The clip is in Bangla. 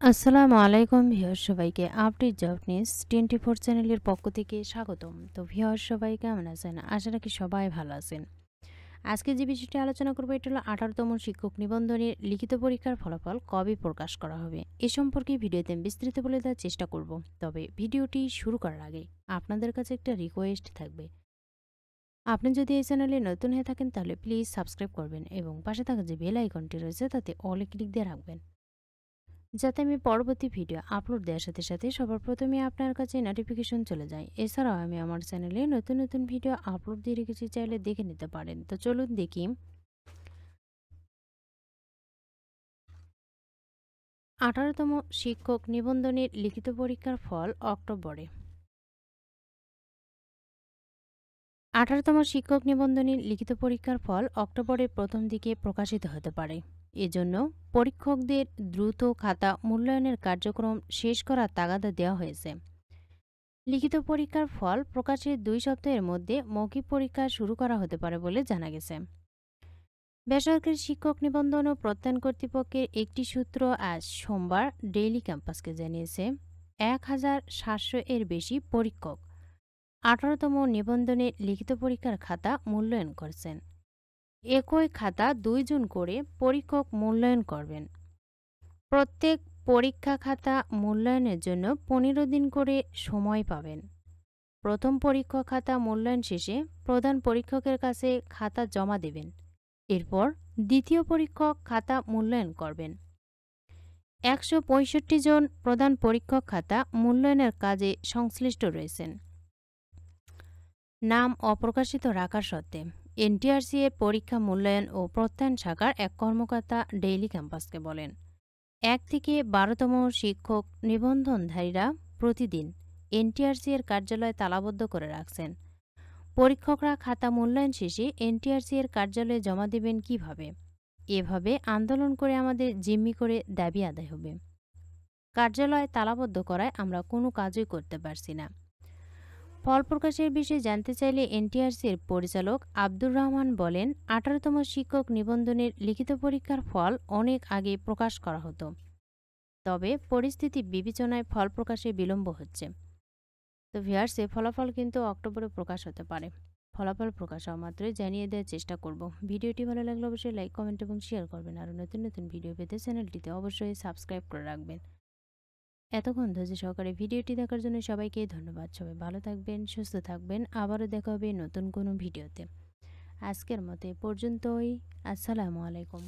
আসসালামু আলাইকুম ভিউয়ার্স, সবাইকে আপডেট জব নিউজ 24 চ্যানেলের পক্ষ থেকে স্বাগতম। তো ভিউয়ার্স, সবাই কেমন আছেন? আশা রাখি সবাই ভালো আছেন। আজকে যে বিষয়টি আলোচনা করবো এটা হলো 18তম শিক্ষক নিবন্ধনের লিখিত পরীক্ষার ফলাফল কবে প্রকাশ করা হবে এ সম্পর্কে ভিডিওতে বিস্তারিত বলে দেওয়ার চেষ্টা করব। তবে ভিডিওটি শুরু করার আগে আপনাদের কাছে একটা রিকোয়েস্ট থাকবে। আপনি যদি এই চ্যানেলে নতুন হয়ে থাকেন তাহলে প্লিজ সাবস্ক্রাইব করবেন এবং পাশে থাকা যে বেল আইকনটি রয়েছে তাতে অলে ক্লিক দিয়ে রাখবেন, যাতে আমি পরবর্তী ভিডিও আপলোড দেওয়ার সাথে সাথে সবার প্রথমে আপনার কাছে নোটিফিকেশন চলে যায়। এছাড়াও আমি আমার চ্যানেলে নতুন নতুন ভিডিও আপলোড দিয়ে রেখেছি, চাইলে দেখে নিতে পারেন। তো চলুন দেখি 18তম শিক্ষক নিবন্ধনের লিখিত পরীক্ষার ফল অক্টোবরে। 18তম শিক্ষক নিবন্ধনের লিখিত পরীক্ষার ফল অক্টোবরের প্রথম দিকে প্রকাশিত হতে পারে। এজন্য পরীক্ষকদের দ্রুত খাতা মূল্যায়নের কার্যক্রম শেষ করার তাগাদা দেওয়া হয়েছে। লিখিত পরীক্ষার ফল প্রকাশের 2 সপ্তাহের মধ্যে মৌখিক পরীক্ষা শুরু করা হতে পারে বলে জানা গেছে। বেসরকারি শিক্ষক নিবন্ধন ও প্রত্যয়ন কর্তৃপক্ষের একটি সূত্র আজ সোমবার ডেইলি ক্যাম্পাসকে জানিয়েছে 1700 এর বেশি পরীক্ষক 18তম নিবন্ধনে লিখিত পরীক্ষার খাতা মূল্যায়ন করছেন। একই খাতা 2 জন করে পরীক্ষক মূল্যায়ন করবেন। প্রত্যেক পরীক্ষা খাতা মূল্যায়নের জন্য 15 দিন করে সময় পাবেন। প্রথম পরীক্ষা খাতা মূল্যায়ন শেষে প্রধান পরীক্ষকের কাছে খাতা জমা দেবেন। এরপর দ্বিতীয় পরীক্ষক খাতা মূল্যায়ন করবেন। 165 জন প্রধান পরীক্ষক খাতা মূল্যায়নের কাজে সংশ্লিষ্ট রয়েছেন। নাম অপ্রকাশিত রাখার সত্ত্বে এনটিআরসি এর পরীক্ষা মূল্যায়ন ও প্রত্যয়ন শাখার এক কর্মকর্তা ডেইলি ক্যাম্পাসকে বলেন, 1 থেকে 12তম শিক্ষক নিবন্ধনধারীরা প্রতিদিন এনটিআরসি এর কার্যালয় তালাবদ্ধ করে রাখছেন। পরীক্ষকরা খাতা মূল্যায়ন শেষে এনটিআরসি এর কার্যালয়ে জমা দেবেন কিভাবে? এভাবে আন্দোলন করে আমাদের জিম্মি করে দাবি আদায় হবে। কার্যালয় তালাবদ্ধ করায় আমরা কোনো কাজই করতে পারছি না। ফল প্রকাশের বিষয়ে জানতে চাইলে এনটিআরসি এর পরিচালক আব্দুর রহমান বলেন, 18তম শিক্ষক নিবন্ধনের লিখিত পরীক্ষার ফল অনেক আগে প্রকাশ করা হতো। তবে পরিস্থিতি বিবেচনায় ফল প্রকাশে বিলম্ব হচ্ছে। তো ভিউয়ার্স, এই ফলাফল কিন্তু অক্টোবরে প্রকাশ হতে পারে। ফলাফল প্রকাশ হওয়া মাত্রই জানিয়ে দেওয়ার চেষ্টা করব। ভিডিওটি ভালো লাগলে অবশ্যই লাইক, কমেন্ট এবং শেয়ার করবেন। আর নতুন নতুন ভিডিও পেতে চ্যানেলটিতে অবশ্যই সাবস্ক্রাইব করে রাখবেন। এতক্ষণ ধৈর্য সহকারে ভিডিওটি দেখার জন্য সবাইকে ধন্যবাদ। সবাই ভালো থাকবেন, সুস্থ থাকবেন। আবারও দেখা হবে নতুন কোনো ভিডিওতে। আজকের মতো পর্যন্তই। আসসালামু আলাইকুম।